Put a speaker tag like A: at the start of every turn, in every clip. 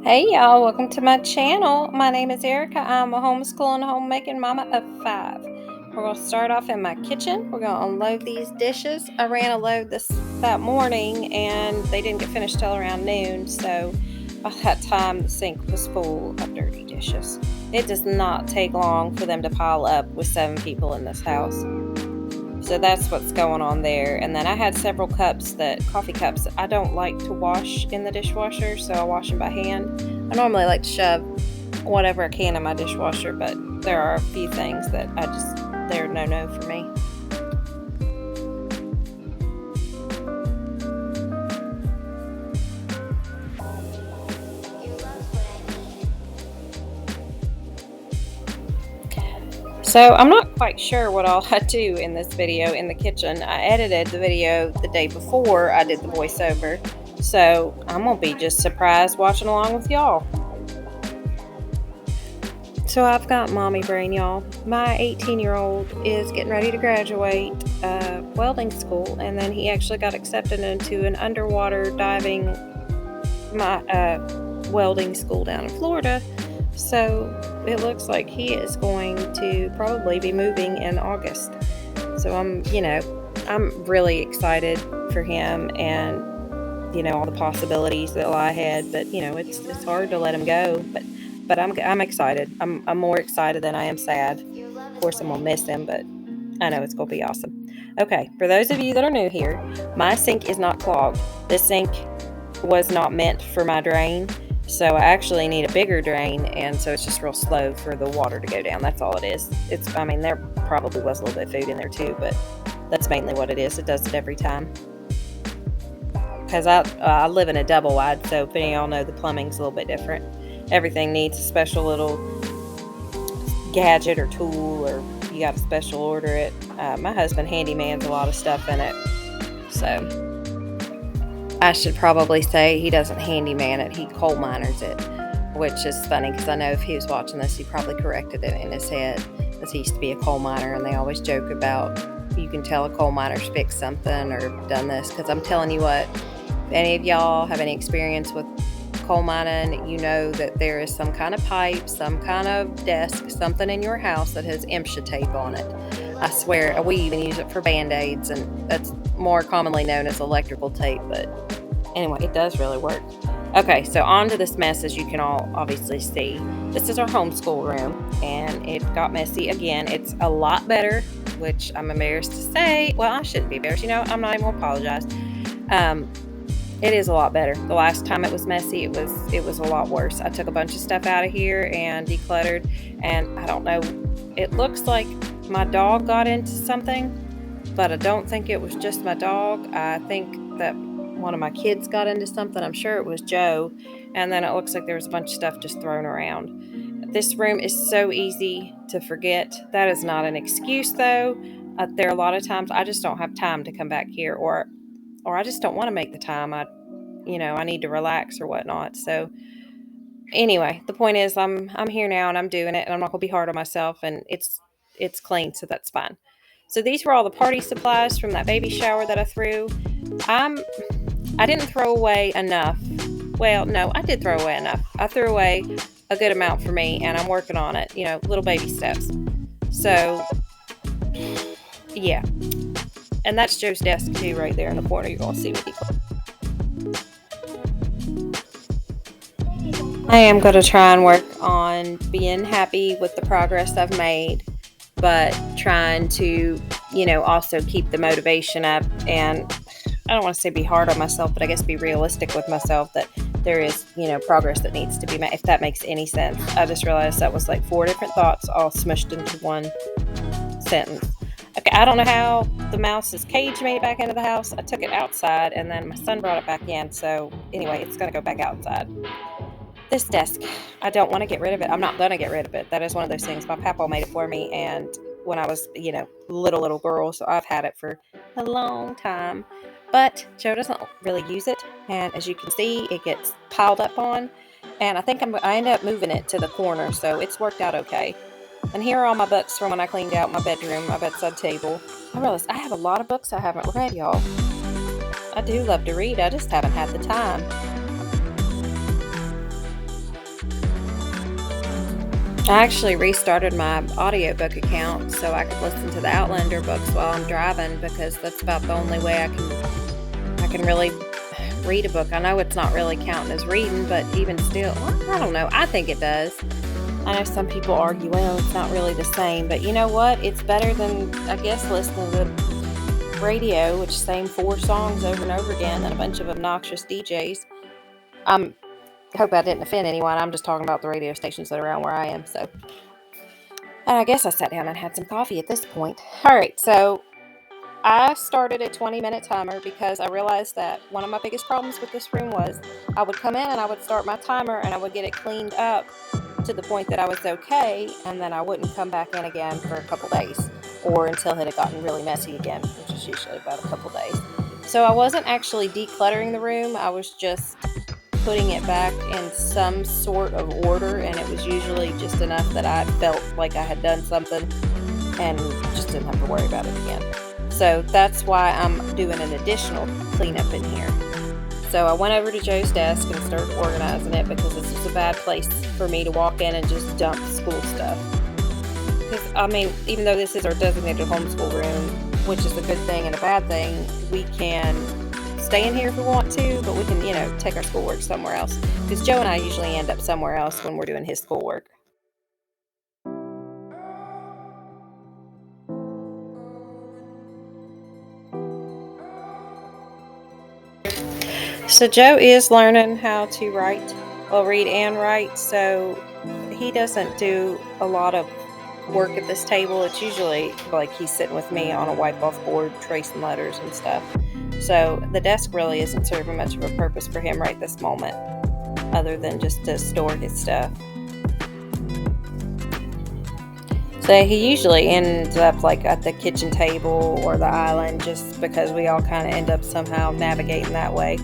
A: Hey y'all, welcome to my channel. My name is Erica. I'm a homeschooling homemaking mama of 5. We're going to start off in my kitchen. We're going to unload these dishes. I ran a load that morning and they didn't get finished till around noon, so by that time the sink was full of dirty dishes. It does not take long for them to pile up with 7 people in this house. So that's what's going on there. And then I had several coffee cups that I don't like to wash in the dishwasher, so I wash them by hand. I normally like to shove whatever I can in my dishwasher, but there are a few things that they're no for me. So I'm not quite sure what all I do in this video in the kitchen. I edited the video the day before I did the voiceover, so I'm gonna be just surprised watching along with y'all. So I've got mommy brain, y'all. My 18-year-old is getting ready to graduate welding school, and then he actually got accepted into an underwater diving welding school down in Florida. So it looks like he is going to probably be moving in August. So I'm really excited for him and, all the possibilities that lie ahead. But, it's hard to let him go. But I'm excited. I'm more excited than I am sad. Of course, I'm going to miss him, but I know it's going to be awesome. Okay, for those of you that are new here, my sink is not clogged. This sink was not meant for my drain. So I actually need a bigger drain, and so it's just real slow for the water to go down. That's all it is. There probably was a little bit of food in there too, but that's mainly what it is. It does it every time. Because I live in a double wide, so if any of y'all know, the plumbing's a little bit different. Everything needs a special little gadget or tool, or you got to special order it. My husband handymans a lot of stuff in it, so I should probably say he doesn't handyman it, he coal miners it, which is funny because I know if he was watching this, he probably corrected it in his head, because he used to be a coal miner, and they always joke about you can tell a coal miner's fixed something or done this, because I'm telling you what, if any of y'all have any experience with coal mining, you know that there is some kind of pipe, some kind of desk, something in your house that has IMSHA tape on it. I swear, we even use it for Band-Aids, and that's more commonly known as electrical tape, but anyway, it does really work. Okay, so on to this mess, as you can all obviously see. This is our homeschool room, and it got messy again. It's a lot better, which I'm embarrassed to say. Well, I shouldn't be embarrassed. I'm not even going to apologize. It is a lot better. The last time it was messy, it was a lot worse. I took a bunch of stuff out of here and decluttered, and I don't know, it looks like my dog got into something, but I don't think it was just my dog. I think that one of my kids got into something. I'm sure it was Joe, and then it looks like there was a bunch of stuff just thrown around. This room is so easy to forget. That is not an excuse, though. There are a lot of times I just don't have time to come back here, or I just don't want to make the time. I need to relax or whatnot. So anyway, the point is I'm here now and I'm doing it, and I'm not gonna be hard on myself, and it's clean, so that's fine. So these were all the party supplies from that baby shower that I threw. I didn't throw away enough. Well, no, I did throw away enough. I threw away a good amount for me, and I'm working on it, little baby steps. So yeah. And that's Joe's desk too, right there in the corner. You're gonna see what he closed. I am going to try and work on being happy with the progress I've made, but trying to, also keep the motivation up. And I don't want to say be hard on myself, but I guess be realistic with myself that there is, progress that needs to be made, if that makes any sense. I just realized that was like 4 different thoughts all smushed into one sentence. Okay, I don't know how the mouse's cage made it back into the house. I took it outside, and then my son brought it back in. So anyway, it's going to go back outside. This desk, I don't want to get rid of it. I'm not going to get rid of it. That is one of those things. My papa made it for me, and when I was, little girl, so I've had it for a long time. But Joe doesn't really use it, and as you can see, it gets piled up on, and I think I end up moving it to the corner, so it's worked out okay. And here are all my books from when I cleaned out my bedroom, my bedside table. I realized I have a lot of books I haven't read, y'all. I do love to read. I just haven't had the time. I actually restarted my audiobook account so I could listen to the Outlander books while I'm driving, because that's about the only way I can really read a book. I know it's not really counting as reading, but even still, well, I don't know. I think it does. I know some people argue, well, it's not really the same, but you know what? It's better than, I guess, listening to the radio, which same 4 songs over and over again, and a bunch of obnoxious DJs. I hope I didn't offend anyone. I'm just talking about the radio stations that are around where I am. So, and I guess I sat down and had some coffee at this point. All right, so I started a 20-minute timer because I realized that one of my biggest problems with this room was I would come in and I would start my timer and I would get it cleaned up to the point that I was okay, and then I wouldn't come back in again for a couple days, or until it had gotten really messy again, which is usually about a couple days. So I wasn't actually decluttering the room, I was just putting it back in some sort of order, and it was usually just enough that I felt like I had done something and just didn't have to worry about it again. So that's why I'm doing an additional cleanup in here. So I went over to Joe's desk and started organizing it, because this is a bad place for me to walk in and just dump school stuff. Because, I mean, even though this is our designated homeschool room, which is a good thing and a bad thing, we can stay in here if we want to, but we can, take our schoolwork somewhere else. Because Joe and I usually end up somewhere else when we're doing his schoolwork. So Joe is learning how to write, well, read and write, so he doesn't do a lot of work at this table. It's usually like he's sitting with me on a wipe-off board tracing letters and stuff. So the desk really isn't serving much of a purpose for him right this moment, other than just to store his stuff. So he usually ends up like at the kitchen table or the island, just because we all kind of end up somehow navigating that way.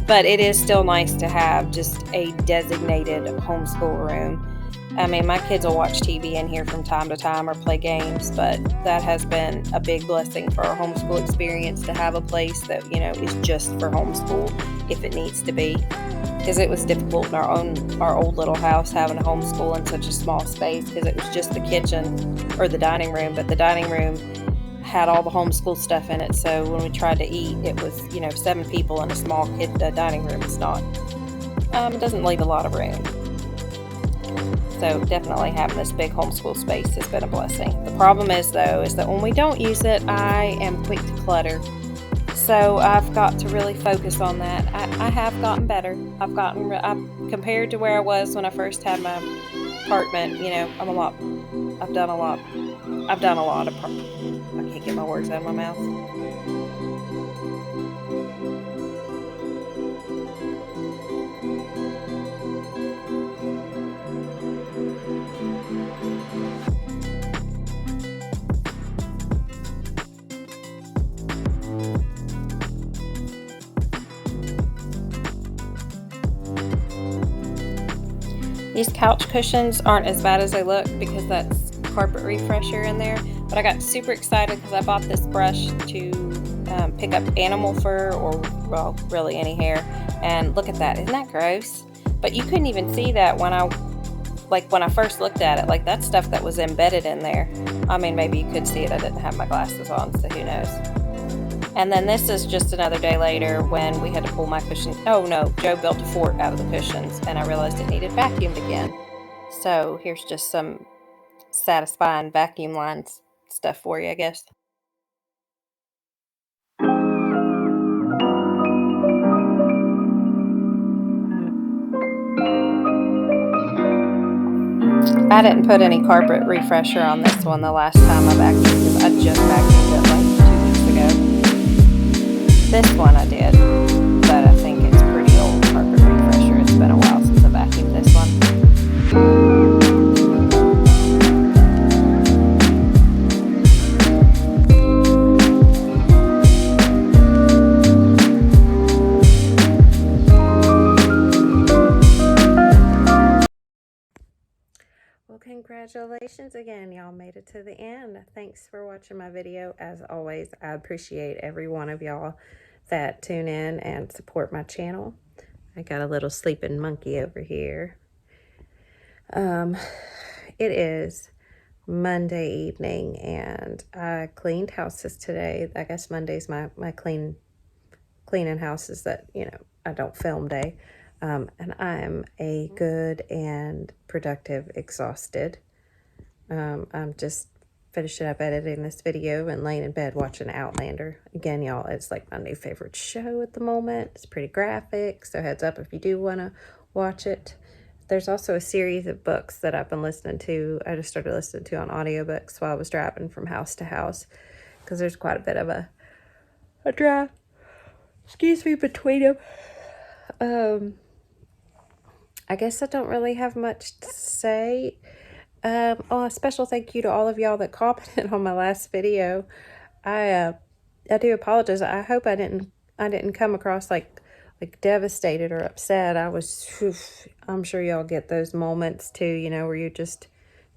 A: But it is still nice to have just a designated homeschool room. I mean, my kids will watch TV in here from time to time or play games, but that has been a big blessing for our homeschool experience, to have a place that, is just for homeschool if it needs to be. Because it was difficult in our old little house having a homeschool in such a small space, because it was just the kitchen or the dining room, but the dining room had all the homeschool stuff in it. So when we tried to eat, it was 7 people in a small dining room. It's not it doesn't leave a lot of room. So definitely having this big homeschool space has been a blessing. The problem is that when we don't use it, I am quick to clutter. So I've got to really focus on that. I have gotten better. I've compared to where I was when I first had my apartment. I've done a lot of. I can't get my words out of my mouth. These couch cushions aren't as bad as they look, because that's carpet refresher in there. But I got super excited because I bought this brush to pick up animal fur, or, well, really any hair. And look at that. Isn't that gross? But you couldn't even see that when I first looked at it. Like, that's stuff that was embedded in there. I mean, maybe you could see it. I didn't have my glasses on, so who knows. And then this is just another day later when we had to pull my cushion. Oh no, Joe built a fort out of the cushions, and I realized it needed vacuumed again. So here's just some satisfying vacuum lines stuff for you, I guess. I didn't put any carpet refresher on this one the last time I vacuumed, because I just vacuumed it like 2 weeks ago. This one I did, but I think it's pretty old carpet refresher. It's been a while since I vacuumed this one. Well, congratulations again. Y'all made it to the end. Thanks for watching my video. As always, I appreciate every one of y'all that tune in and support my channel. I got a little sleeping monkey over here. It is Monday evening, and I cleaned houses today. I guess Monday's my cleaning houses that, I don't film day. And I'm a good and productive exhausted. I'm just finishing up editing this video and laying in bed watching Outlander. Again, y'all, it's like my new favorite show at the moment. It's pretty graphic, so heads up if you do want to watch it. There's also a series of books that I've been listening to. I just started listening to on audiobooks while I was driving from house to house, because there's quite a bit of a drive, between them. I guess I don't really have much to say. A special thank you to all of y'all that commented on my last video. I do apologize. I hope I didn't come across like devastated or upset. I'm sure y'all get those moments too, where you're just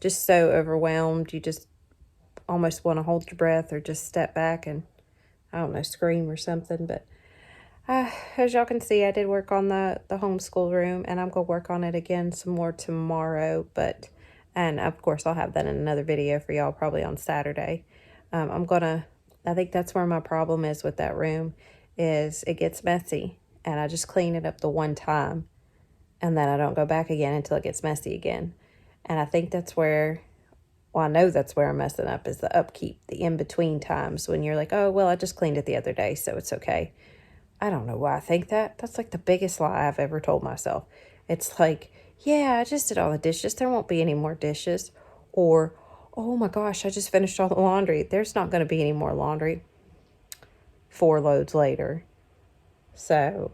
A: so overwhelmed. You just almost want to hold your breath or just step back and, I don't know, scream or something. But as y'all can see, I did work on the homeschool room, and I'm going to work on it again some more tomorrow. And of course, I'll have that in another video for y'all probably on Saturday. I think that's where my problem is with that room, is it gets messy, and I just clean it up the one time, and then I don't go back again until it gets messy again. And I think that's where, I know that's where I'm messing up, is the upkeep, the in-between times when you're like, oh, well, I just cleaned it the other day, so it's okay. I don't know why I think that. That's like the biggest lie I've ever told myself. It's like, yeah, I just did all the dishes. There won't be any more dishes. Or, oh my gosh, I just finished all the laundry. There's not going to be any more laundry 4 loads later. So,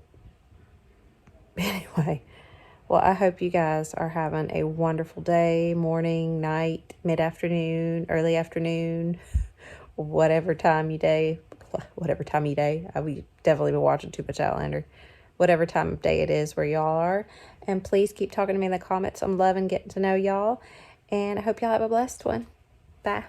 A: anyway, well, I hope you guys are having a wonderful day, morning, night, mid-afternoon, early afternoon, whatever time you day. We definitely been watching too much Outlander. Whatever time of day it is where y'all are. And please keep talking to me in the comments. I'm loving getting to know y'all. And I hope y'all have a blessed one. Bye.